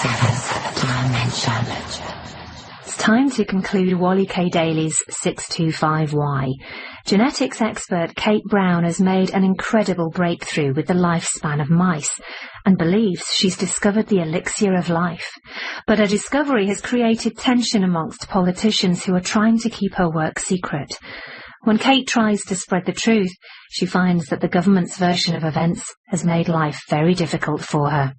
dimension. It's time to conclude Wally K. Daly's 625Y. Genetics expert Kate Brown has made an incredible breakthrough with the lifespan of mice and believes she's discovered the elixir of life. But her discovery has created tension amongst politicians who are trying to keep her work secret. When Kate tries to spread the truth, she finds that the government's version of events has made life very difficult for her.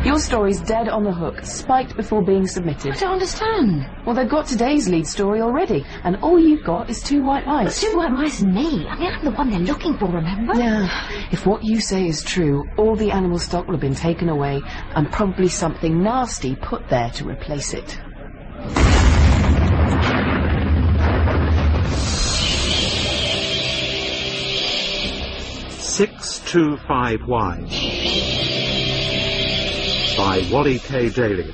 Your story's dead on the hook, spiked before being submitted. I don't understand. Well, they've got today's lead story already, and all you've got is 2 white mice. 2 white mice and me. I mean, I'm the one they're looking for, remember? Yeah. If what you say is true, all the animal stock will have been taken away, and probably something nasty put there to replace it. 625Y by Wally K. Daly,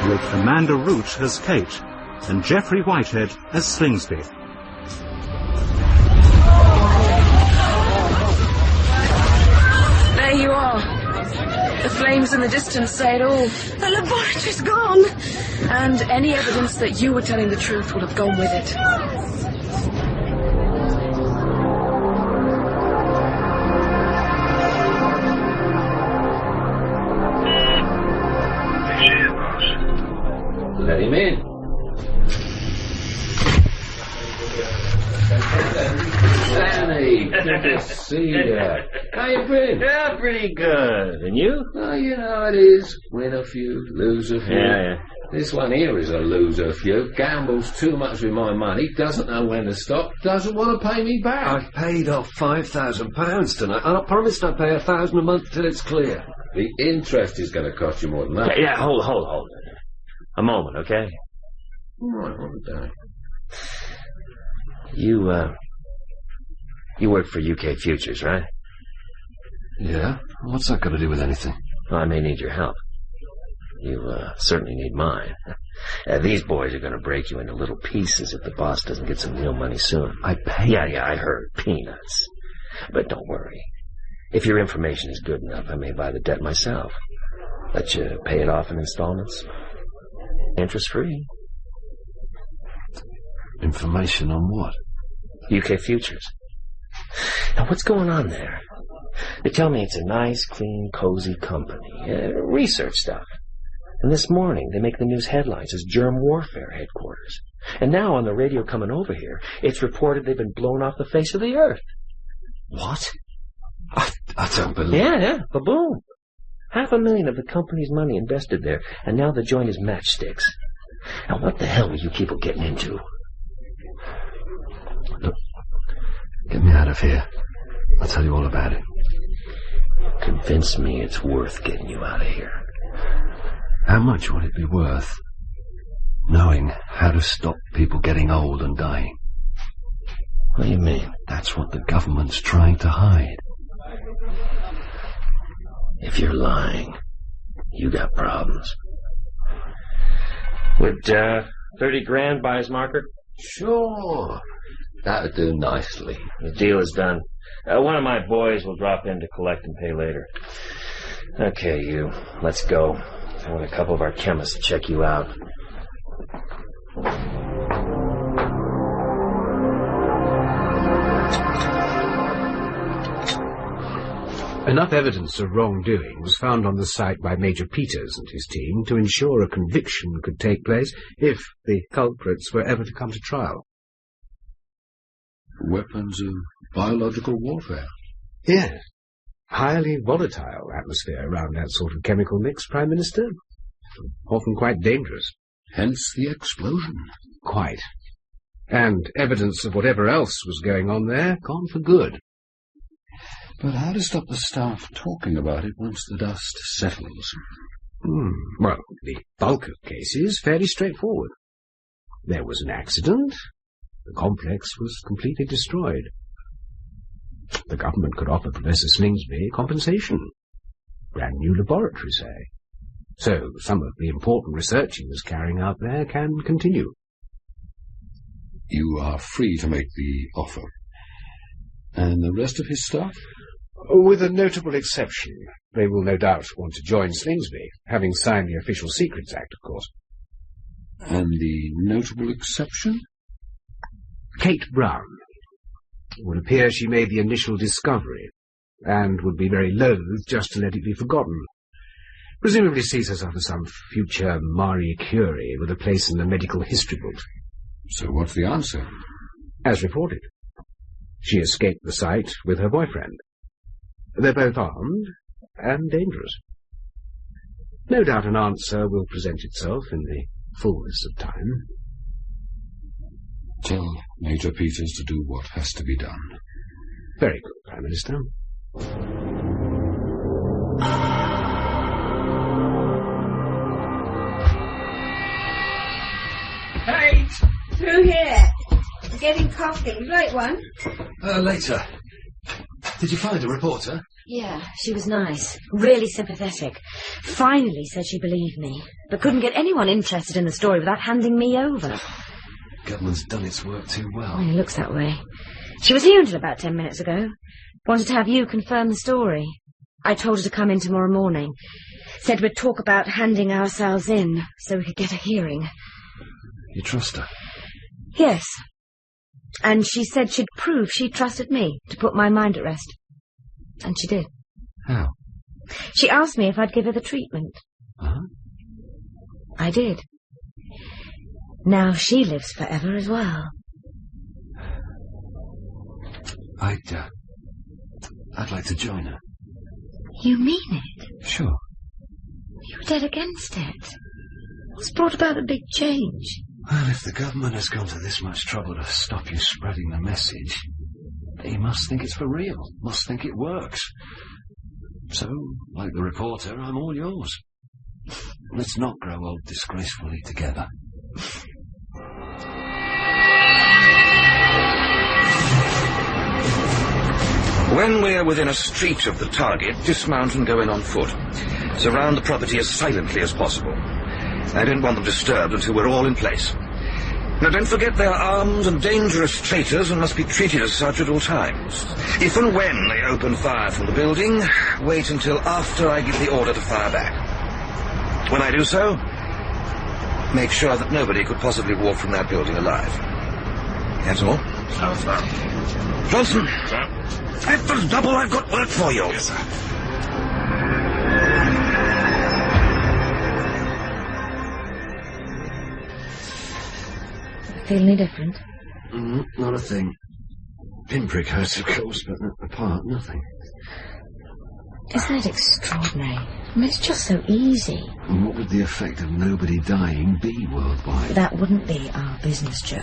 with Amanda Root as Kate and Jeffrey Whitehead as Slingsby. There you are. The flames in the distance say it all. The laboratory's gone. And any evidence that you were telling the truth would have gone with it. Let him in. Danny, good to see you. How you been? Yeah, pretty good. And you? Oh, you know how it is. Win a few, lose a few. Yeah. This one here is a loser few. Gambles too much with my money, doesn't know when to stop, doesn't want to pay me back. I've paid off £5,000 tonight, and I promised I'd pay £1,000 a month till it's clear. The interest is going to cost you more than that. Yeah, hold. A moment, okay? All right, hold it down. You work for UK Futures, right? Yeah? What's that got to do with anything? Well, I may need your help. You certainly need mine. These boys are going to break you into little pieces if the boss doesn't get some real money soon. I pay? Yeah, I heard. Peanuts. But don't worry. If your information is good enough, I may buy the debt myself. Let you pay it off in installments. Interest-free. Information on what? UK Futures. Now, what's going on there? They tell me it's a nice, clean, cozy company. Research stuff. And this morning, they make the news headlines as germ warfare headquarters. And now, on the radio coming over here, it's reported they've been blown off the face of the earth. What? I don't believe... Yeah, ba-boom. 500,000 of the company's money invested there, and now the joint is matchsticks. Now, what the hell are you people getting into? Look, get me out of here. I'll tell you all about it. Convince me it's worth getting you out of here. How much would it be worth knowing how to stop people getting old and dying? What do you mean? That's what the government's trying to hide. If you're lying, you got problems. Would 30 grand buy his marker? Sure. That would do nicely. The deal is done. One of my boys will drop in to collect and pay later. Okay, you. Let's go. I want a couple of our chemists to check you out. Enough evidence of wrongdoing was found on the site by Major Peters and his team to ensure a conviction could take place if the culprits were ever to come to trial. Weapons of biological warfare? Yes. Highly volatile atmosphere around that sort of chemical mix, Prime Minister. Often quite dangerous. Hence the explosion. Quite. And evidence of whatever else was going on there gone for good. But how to stop the staff talking about it once the dust settles? Well, the bulk of cases fairly straightforward. There was an accident. The complex was completely destroyed. The government could offer Professor Slingsby compensation. Brand new laboratory, say. So some of the important research he was carrying out there can continue. You are free to make the offer. And the rest of his staff? With a notable exception. They will no doubt want to join Slingsby, having signed the Official Secrets Act, of course. And the notable exception? Kate Brown. It would appear she made the initial discovery, and would be very loath just to let it be forgotten. Presumably sees herself as some future Marie Curie with a place in the medical history book. So what's the answer? As reported. She escaped the site with her boyfriend. They're both armed and dangerous. No doubt an answer will present itself in the fullness of time. Tell Major Peters to do what has to be done. Very good, Prime Minister. Kate! Through here. Getting coffee. Right one. Later. Did you find a reporter? Yeah, she was nice. Really sympathetic. Finally said she believed me, but couldn't get anyone interested in the story without handing me over. Government's done its work too well. Well, it looks that way. She was here until about 10 minutes ago. Wanted to have you confirm the story. I told her to come in tomorrow morning. Said we'd talk about handing ourselves in so we could get a hearing. You trust her? Yes. And she said she'd prove she trusted me to put my mind at rest. And she did. How? She asked me if I'd give her the treatment. Huh? I did. Now she lives forever as well. I'd like to join her. You mean it? Sure. You were dead against it. What's brought about the big change? Well, if the government has gone to this much trouble to stop you spreading the message, they must think it's for real, must think it works. So, like the reporter, I'm all yours. Let's not grow old disgracefully together. When we're within a street of the target, dismount and go in on foot. Surround the property as silently as possible. I don't want them disturbed until we're all in place. Now, don't forget they're armed and dangerous traitors and must be treated as such at all times. If and when they open fire from the building, wait until after I give the order to fire back. When I do so, make sure that nobody could possibly walk from that building alive. That's all. Johnson! Sir? At the double, I've got work for you. Yes, sir. Feel any different? Not a thing. Pinprick hurts, of course, but apart, nothing. Isn't it extraordinary? I mean, it's just so easy. And what would the effect of nobody dying be worldwide? That wouldn't be our business, Joe.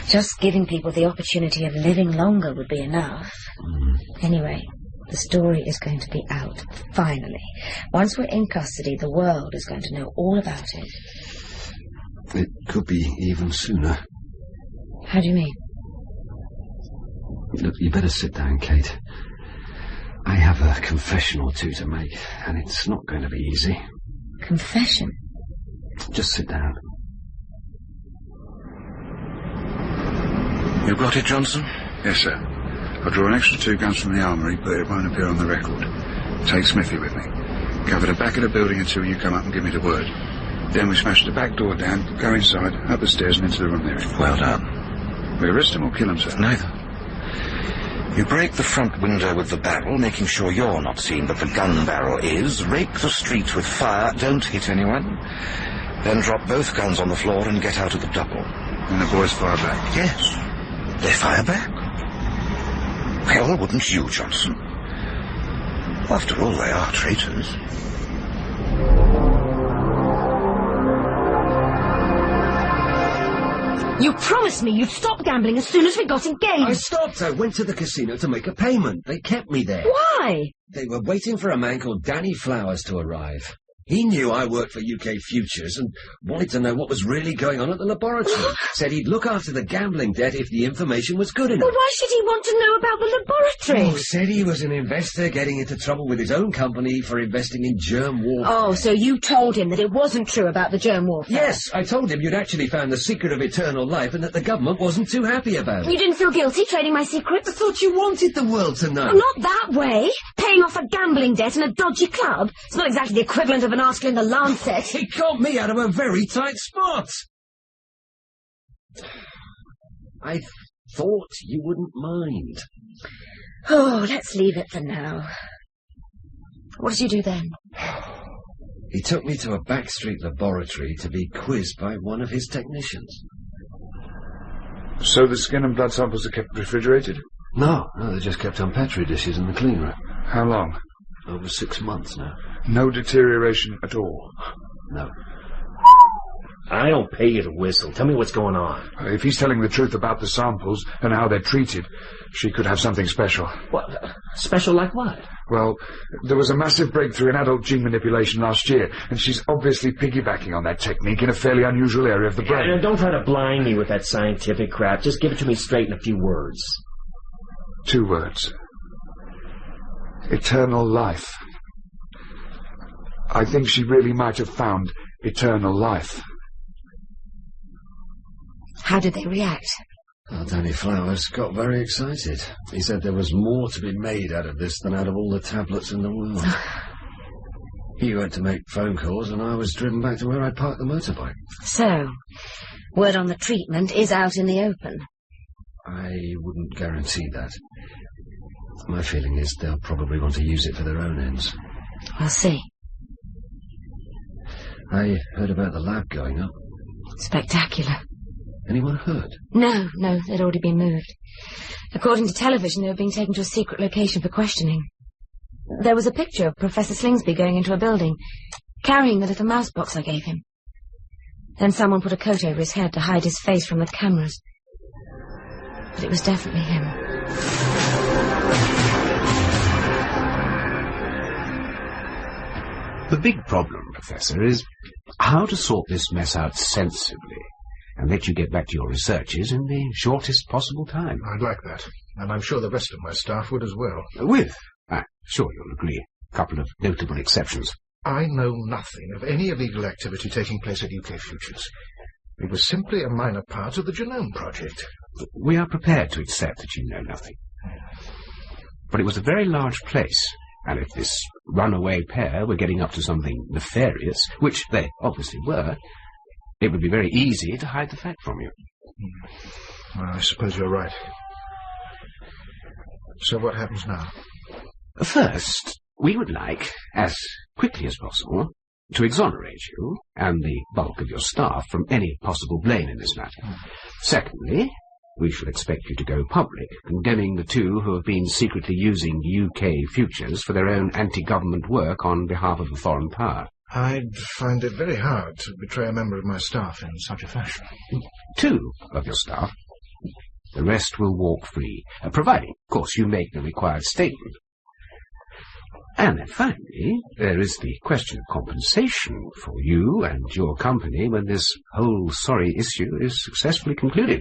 Just giving people the opportunity of living longer would be enough. Anyway, the story is going to be out, finally. Once we're in custody, the world is going to know all about it. It could be even sooner. How do you mean? Look, you better sit down, Kate. I have a confession or two to make, and it's not going to be easy. Confession? Just sit down. You got it, Johnson? Yes, sir. I'll draw an extra 2 guns from the armoury, but it won't appear on the record. Take Smithy with me. Cover the back of the building until you come up and give me the word. Then we smash the back door down, go inside, up the stairs and into the room there. Well done. We arrest him or kill him, sir? Neither. You break the front window with the barrel, making sure you're not seen, but the gun barrel is. Rake the street with fire, don't hit anyone. Then drop both guns on the floor and get out of the double. And the boys fire back? Yes. They fire back. Well, wouldn't you, Johnson? After all, they are traitors. You promised me you'd stop gambling as soon as we got engaged. I stopped. I went to the casino to make a payment. They kept me there. Why? They were waiting for a man called Danny Flowers to arrive. He knew I worked for UK Futures and wanted to know what was really going on at the laboratory. Said he'd look after the gambling debt if the information was good enough. But why should he want to know about the laboratory? Oh, said he was an investor getting into trouble with his own company for investing in germ warfare. Oh, so you told him that it wasn't true about the germ warfare? Yes, I told him you'd actually found the secret of eternal life and that the government wasn't too happy about it. You didn't feel guilty trading my secrets? I thought you wanted the world to know. Well, not that way. Paying off a gambling debt and a dodgy club. It's not exactly the equivalent of an article in the Lancet. He got me out of a very tight spot. I thought you wouldn't mind. Oh, let's leave it for now. What did you do then? He took me to a backstreet laboratory to be quizzed by one of his technicians. So the skin and blood samples are kept refrigerated? No, they're just kept on Petri dishes in the clean room. How long? Over 6 months now. No deterioration at all? No. I don't pay you to whistle. Tell me what's going on. If he's telling the truth about the samples and how they're treated, she could have something special. What? Special like what? Well, there was a massive breakthrough in adult gene manipulation last year, and she's obviously piggybacking on that technique in a fairly unusual area of the brain. Yeah, don't try to blind me with that scientific crap. Just give it to me straight in a few words. 2 words. Eternal life. I think she really might have found eternal life. How did they react? Oh, Danny Flowers got very excited. He said there was more to be made out of this than out of all the tablets in the world. He went to make phone calls and I was driven back to where I parked the motorbike. So, word on the treatment is out in the open. I wouldn't guarantee that. My feeling is they'll probably want to use it for their own ends. We'll see. I heard about the lab going up. Spectacular. Anyone hurt? No, they'd already been moved. According to television, they were being taken to a secret location for questioning. There was a picture of Professor Slingsby going into a building, carrying the little mouse box I gave him. Then someone put a coat over his head to hide his face from the cameras. But it was definitely him. The big problem, Professor, is how to sort this mess out sensibly and let you get back to your researches in the shortest possible time. I'd like that, and I'm sure the rest of my staff would as well. I'm sure you'll agree, a couple of notable exceptions. I know nothing of any illegal activity taking place at UK Futures. It was simply a minor part of the Genome Project. We are prepared to accept that you know nothing. But it was a very large place, and if this runaway pair were getting up to something nefarious, which they obviously were, it would be very easy to hide the fact from you. Well, I suppose you're right. So what happens now? First, we would like, as quickly as possible, to exonerate you and the bulk of your staff from any possible blame in this matter. Secondly, we shall expect you to go public, condemning the two who have been secretly using UK Futures for their own anti-government work on behalf of a foreign power. I'd find it very hard to betray a member of my staff in such a fashion. 2 of your staff. The rest will walk free, providing, of course, you make the required statement. And then finally, there is the question of compensation for you and your company when this whole sorry issue is successfully concluded.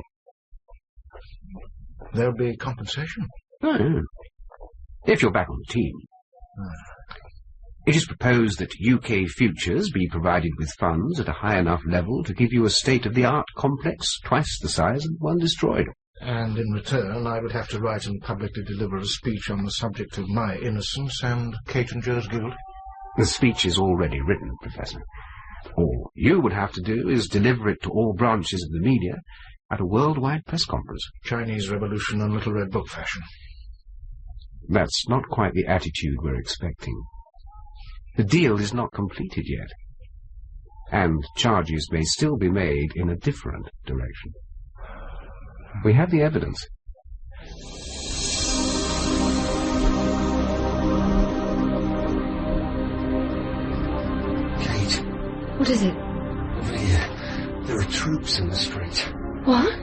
There'll be compensation? If you're back on the team. It is proposed that UK Futures be provided with funds at a high enough level to give you a state-of-the-art complex twice the size of the one destroyed. And in return, I would have to write and publicly deliver a speech on the subject of my innocence and Kate and Joe's guilt. The speech is already written, Professor. All you would have to do is deliver it to all branches of the media at a worldwide press conference. Chinese Revolution and Little Red Book fashion. That's not quite the attitude we're expecting. The deal is not completed yet, and charges may still be made in a different direction. We have the evidence. Kate. What is it? Over here. There are troops in the street. What?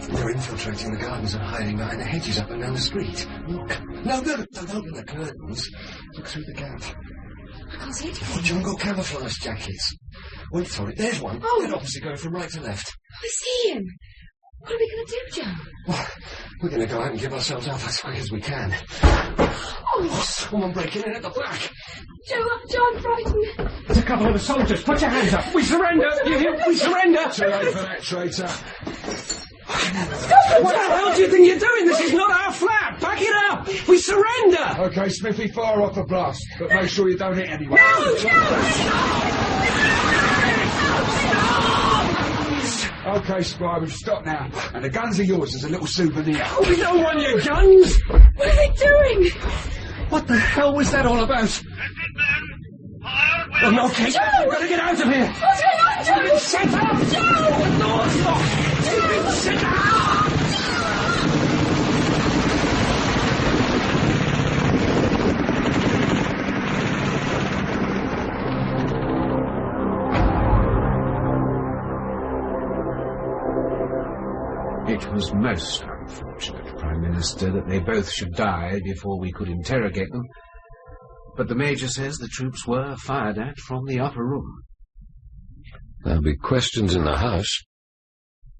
They're infiltrating the gardens and hiding behind the hedges up and down the street. Look. No, don't open the curtains. Look through the gap. I can't see anything. Jungle camouflage jackets. Wait for it. There's one. Oh. Dead opposite, going from right to left. I see him. What are we going to do, Joe? Well, we're going to go out and give ourselves up as quick as we can. Oh, someone breaking in at the back. Joe, I'm frightened. There's a couple of the soldiers. Put your hands up. We surrender. You hear? We surrender. Too late for that, traitor. What the hell do you think you're doing? This is not our flat. Back it up. We surrender. Okay, Smithy, fire off a blast, but make sure you don't hit anyone. Okay, Spy, we've stopped now. And the guns are yours as a little souvenir. Oh, we don't want your guns. What are they doing? What the hell was that all about? Oh, no, Kate. We've got to get out of here. What's going on, Joe? We've been set up. Joe! The door's locked. We've been set up. It was most unfortunate, Prime Minister, that they both should die before we could interrogate them. But the Major says the troops were fired at from the upper room. There'll be questions in the house.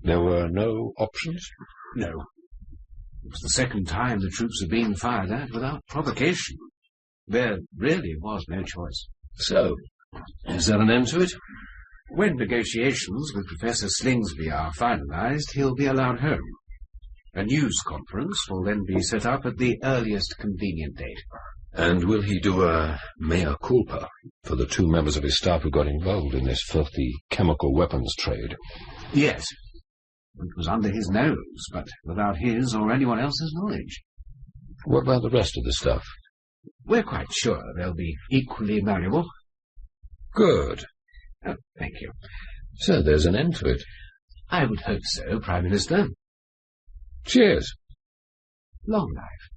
There were no options? No. It was the second time the troops had been fired at without provocation. There really was no choice. So, is there an end to it? When negotiations with Professor Slingsby are finalised, he'll be allowed home. A news conference will then be set up at the earliest convenient date. And will he do a mea culpa for the 2 members of his staff who got involved in this filthy chemical weapons trade? Yes. It was under his nose, but without his or anyone else's knowledge. What about the rest of the staff? We're quite sure they'll be equally malleable. Good. Oh, thank you. So there's an end to it. I would hope so, Prime Minister. Cheers. Long life.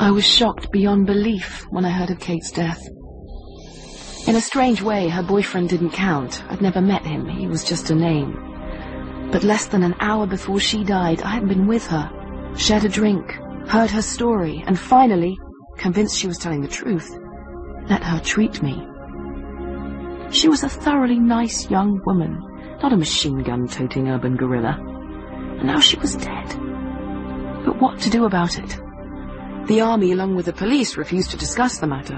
I was shocked beyond belief when I heard of Kate's death. In a strange way, her boyfriend didn't count. I'd never met him. He was just a name. But less than an hour before she died, I had been with her, shared a drink, heard her story, and finally, convinced she was telling the truth, let her treat me. She was a thoroughly nice young woman, not a machine-gun-toting urban guerrilla. And now she was dead. But what to do about it? The army, along with the police, refused to discuss the matter.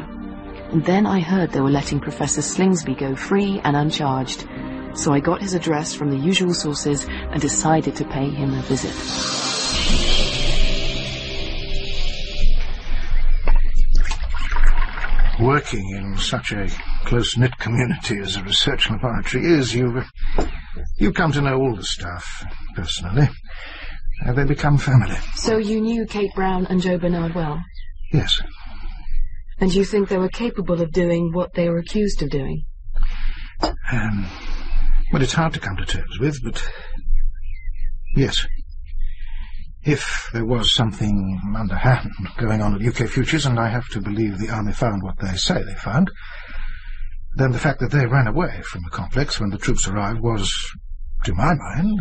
And then I heard they were letting Professor Slingsby go free and uncharged. So I got his address from the usual sources and decided to pay him a visit. Working in such a close-knit community as a research laboratory is, you come to know all the staff personally. They become family. So you knew Kate Brown and Joe Bernard well? Yes. And you think they were capable of doing what they were accused of doing? Well, it's hard to come to terms with, but yes. If there was something underhand going on at UK Futures, and I have to believe the army found what they say they found, then the fact that they ran away from the complex when the troops arrived was, to my mind,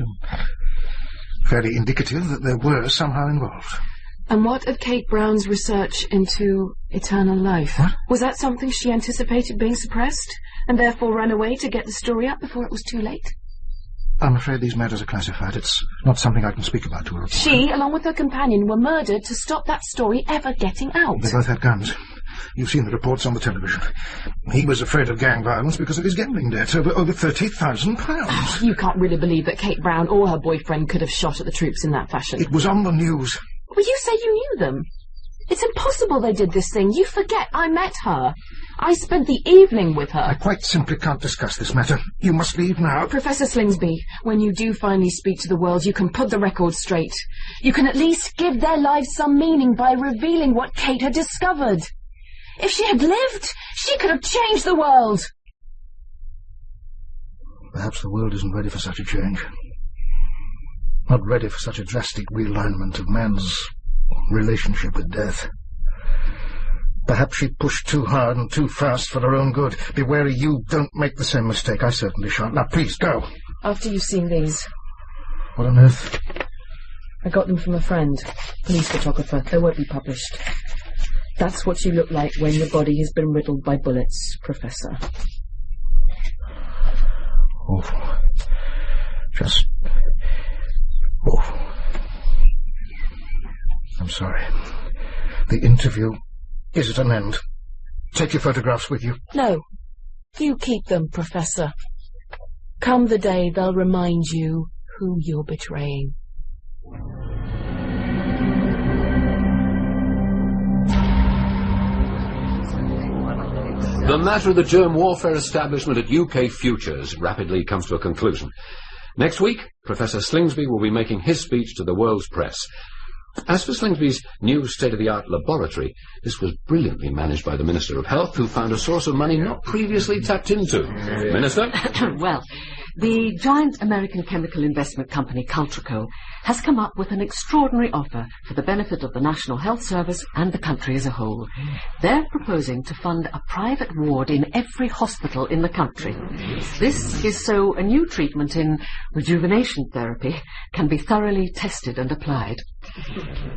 fairly indicative that they were somehow involved. And what of Kate Brown's research into eternal life? What? Was that something she anticipated being suppressed, and therefore ran away to get the story up before it was too late? I'm afraid these matters are classified. It's not something I can speak about to a reporter. She, along with her companion, were murdered to stop that story ever getting out. They both had guns. You've seen the reports on the television. He was afraid of gang violence because of his gambling debt, over £30,000. You can't really believe that Kate Brown or her boyfriend could have shot at the troops in that fashion. It was on the news. Well, you say you knew them. It's impossible they did this thing. You forget I met her. I spent the evening with her. I quite simply can't discuss this matter. You must leave now. Professor Slingsby, when you do finally speak to the world, you can put the record straight. You can at least give their lives some meaning by revealing what Kate had discovered. If she had lived, she could have changed the world. Perhaps the world isn't ready for such a change. Not ready for such a drastic realignment of man's relationship with death. Perhaps she pushed too hard and too fast for her own good. Be wary you don't make the same mistake. I certainly shan't. Now, please, go. After you've seen these. What on earth? I got them from a friend, police photographer. They won't be published. That's what you look like when your body has been riddled by bullets, Professor. Awful. Just awful. I'm sorry. The interview is at an end. Take your photographs with you. No. You keep them, Professor. Come the day, they'll remind you who you're betraying. The matter of the germ warfare establishment at UK Futures rapidly comes to a conclusion. Next week, Professor Slingsby will be making his speech to the world's press. As for Slingsby's new state-of-the-art laboratory, this was brilliantly managed by the Minister of Health, who found a source of money not previously tapped into. Minister? Well, the giant American chemical investment company Cultraco has come up with an extraordinary offer for the benefit of the National Health Service and the country as a whole. They're proposing to fund a private ward in every hospital in the country. This is so a new treatment in rejuvenation therapy can be thoroughly tested and applied.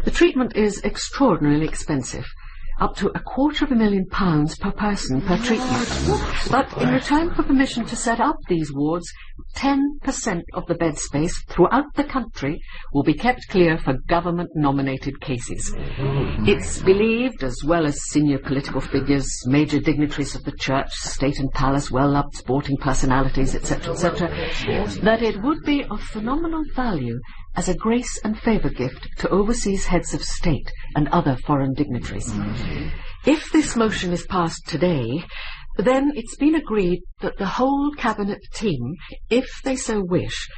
The treatment is extraordinarily expensive, up to £250,000 per person per treatment. But in return for permission to set up these wards, 10% of the bed space throughout the country will be kept clear for government-nominated cases. It's believed, as well as senior political figures, major dignitaries of the church, state and palace, well-loved sporting personalities, etc., etc., that it would be of phenomenal value as a grace and favour gift to overseas heads of state and other foreign dignitaries. If this motion is passed today, then it's been agreed that the whole cabinet team, if they so wish,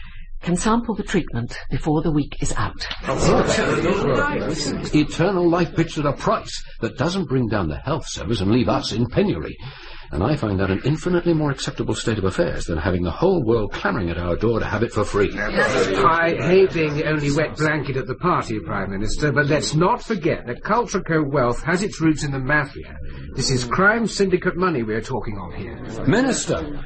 can sample the treatment before the week is out. Eternal life pitched at a price that doesn't bring down the health service and leave us in penury. And I find that an infinitely more acceptable state of affairs than having the whole world clamouring at our door to have it for free. I hate being the only wet blanket at the party, Prime Minister, but let's not forget that Cultraco wealth has its roots in the mafia. This is crime syndicate money we're talking of here. Minister!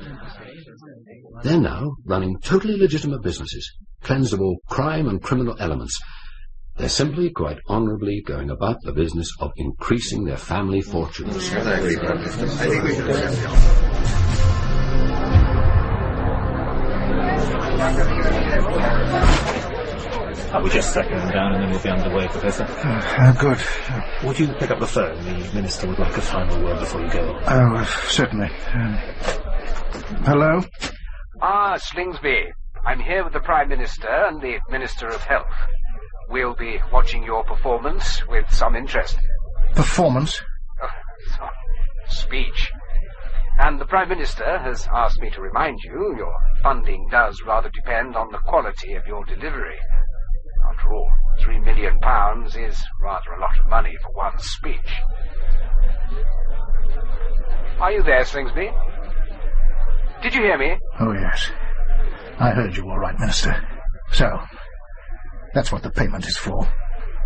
They're now running totally legitimate businesses, cleansed of all crime and criminal elements. They're simply, quite honourably, going about the business of increasing their family fortunes. We're just settling them down and then we'll be underway, Professor. Good. Would you pick up the phone? The Minister would like a final word before you go. Oh, certainly. Hello? Slingsby. I'm here with the Prime Minister and the Minister of Health. We'll be watching your performance with some interest. Performance? Speech. And the Prime Minister has asked me to remind you your funding does rather depend on the quality of your delivery. After all, £3 million is rather a lot of money for one speech. Are you there, Slingsby? Did you hear me? Oh, yes. I heard you all right, Minister. So, that's what the payment is for.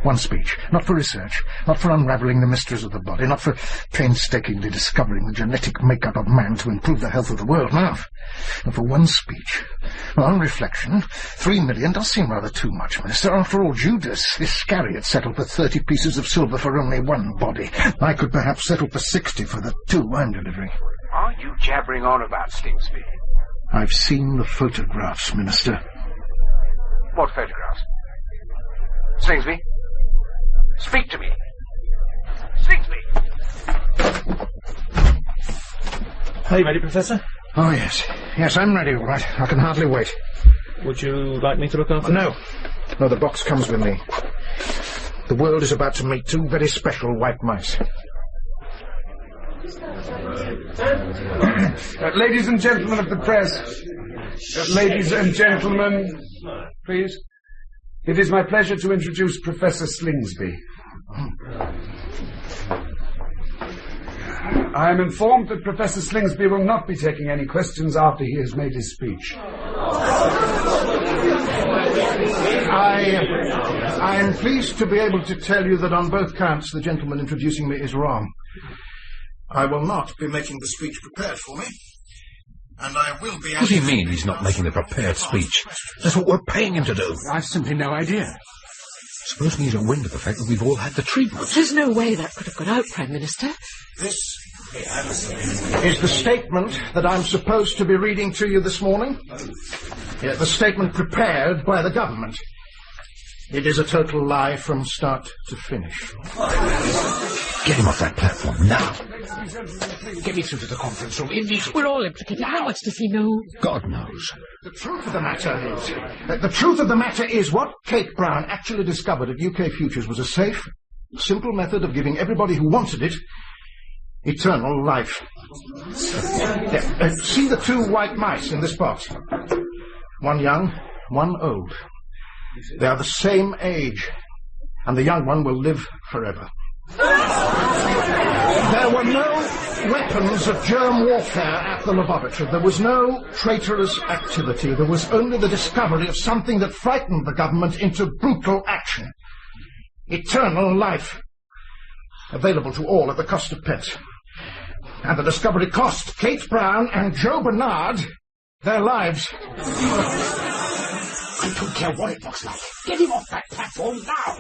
One speech. Not for research. Not for unravelling the mysteries of the body. Not for painstakingly discovering the genetic makeup of man to improve the health of the world. No. But for one speech. Well, on reflection, $3 million does seem rather too much, Minister. After all, Judas Iscariot settled for 30 pieces of silver for only one body. I could perhaps settle for 60 for the 2 I'm delivering. Are you jabbering on about, Slingsby? I've seen the photographs, Minister. What photographs? Slingsby? Speak to me. Slingsby! Are you ready, Professor? Oh, yes. Yes, I'm ready, all right. I can hardly wait. Would you like me to look after No. No, the box comes with me. The world is about to meet 2 very special white mice. Ladies and gentlemen of the press, ladies and gentlemen, please. It is my pleasure to introduce Professor Slingsby. I am informed that Professor Slingsby will not be taking any questions after he has made his speech. I am pleased to be able to tell you that on both counts the gentleman introducing me is wrong. I will not be making the speech prepared for me, and I will be... What do you mean he's not making the prepared speech? That's what we're paying him to do. I've simply no idea. Suppose we don't wind of the fact that we've all had the treatment. There's no way that could have got out, Prime Minister. This is the statement that I'm supposed to be reading to you this morning. The statement prepared by the government. It is a total lie from start to finish. Get him off that platform now. Get me through to the conference room immediately. We're all implicated. How much does he know? God knows. The truth of the matter is what Kate Brown actually discovered at UK Futures was a safe, simple method of giving everybody who wanted it eternal life. See the two white mice in this box? One young, one old. They are the same age, and the young one will live forever. There were no weapons of germ warfare at the laboratory. There was no traitorous activity. There was only the discovery of something that frightened the government into brutal action. Eternal life. Available to all at the cost of pence. And the discovery cost Kate Brown and Joe Bernard their lives. I don't care what it looks like. Get him off that platform now.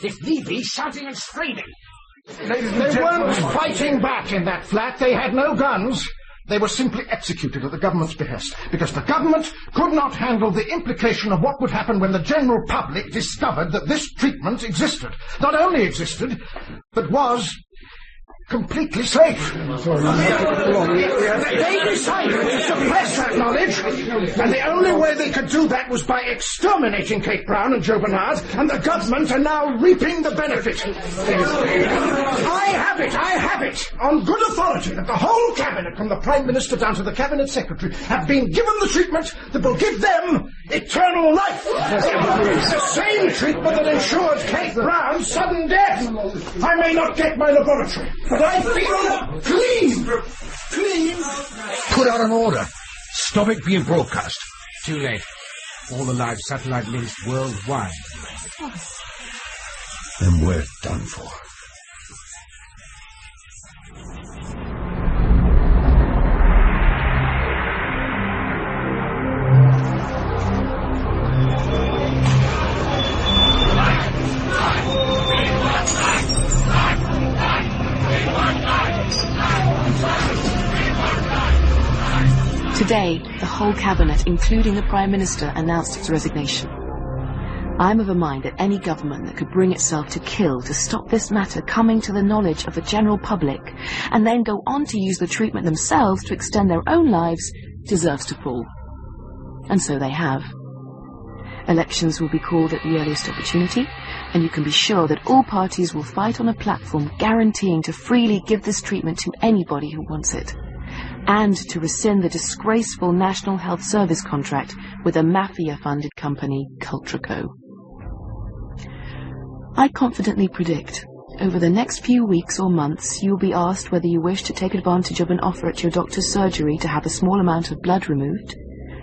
If need be, shouting and screaming. They weren't fighting back in that flat. They had no guns. They were simply executed at the government's behest, because the government could not handle the implication of what would happen when the general public discovered that this treatment existed. Not only existed, but was completely safe. They decided to suppress that knowledge, and the only way they could do that was by exterminating Kate Brown and Joe Bernard, and the government are now reaping the benefit. I have it, on good authority, that the whole cabinet, from the Prime Minister down to the Cabinet Secretary, have been given the treatment that will give them eternal life. The same treatment that ensured Kate Brown's sudden death. I may not get my laboratory, but I feel clean. Put out an order. Stop it being broadcast. Too late. All the live satellite links worldwide. Then we're done for. Today, the whole cabinet, including the Prime Minister, announced its resignation. I'm of a mind that any government that could bring itself to kill to stop this matter coming to the knowledge of the general public, and then go on to use the treatment themselves to extend their own lives, deserves to fall. And so they have. Elections will be called at the earliest opportunity, and you can be sure that all parties will fight on a platform guaranteeing to freely give this treatment to anybody who wants it, and to rescind the disgraceful National Health Service contract with a mafia-funded company, Cultraco. I confidently predict, over the next few weeks or months, you will be asked whether you wish to take advantage of an offer at your doctor's surgery to have a small amount of blood removed,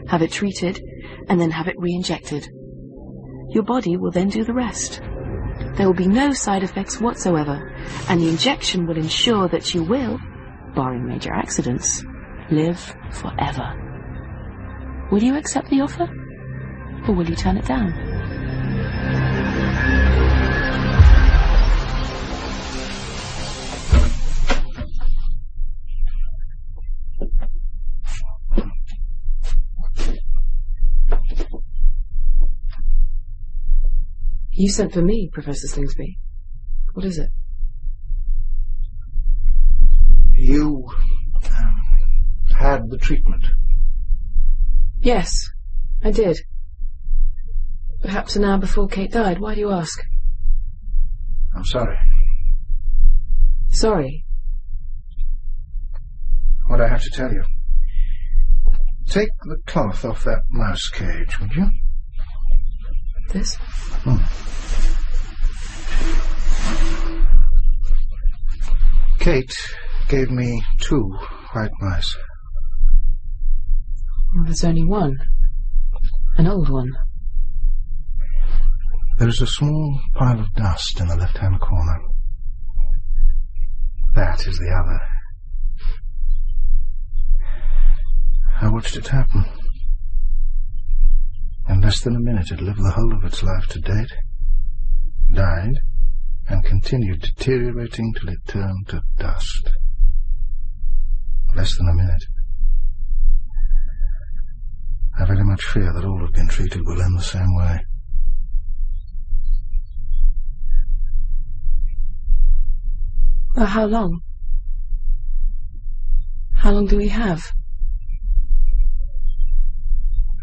have it treated, and then have it re-injected. Your body will then do the rest. There will be no side effects whatsoever, and the injection will ensure that you will, barring major accidents, live forever. Will you accept the offer, or will you turn it down? You sent for me, Professor Slingsby. What is it? You had the treatment. Yes, I did. Perhaps an hour before Kate died. Why do you ask? I'm sorry. Sorry? What I have to tell you. Take the cloth off that mouse cage, would you? This? Kate gave me 2 white mice. Well, there's only one. An old one. There is a small pile of dust in the left-hand corner. That is the other. I watched it happen. In less than a minute, it lived the whole of its life to date. died, and continued deteriorating till it turned to dust. Less than a minute. I very much fear that all who've been treated will end the same way. Well, how long? How long do we have?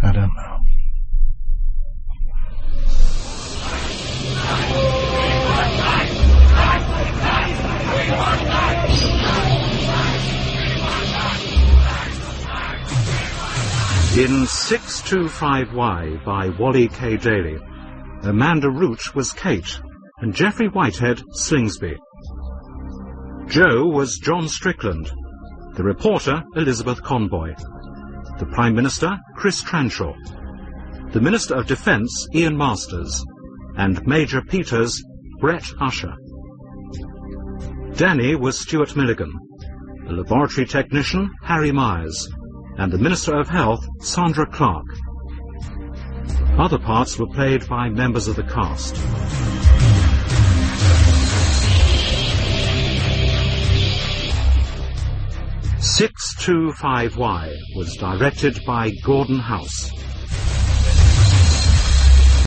I don't know. In 625Y by Wally K. Daly, Amanda Roach was Kate, and Geoffrey Whitehead Slingsby. Joe was John Strickland, the reporter Elizabeth Conboy, the Prime Minister Chris Transhaw, the Minister of Defence Ian Masters, and Major Peters Brett Usher. Danny was Stuart Milligan, the laboratory technician Harry Myers, and the Minister of Health, Sandra Clark. Other parts were played by members of the cast. "625Y was directed by Gordon House.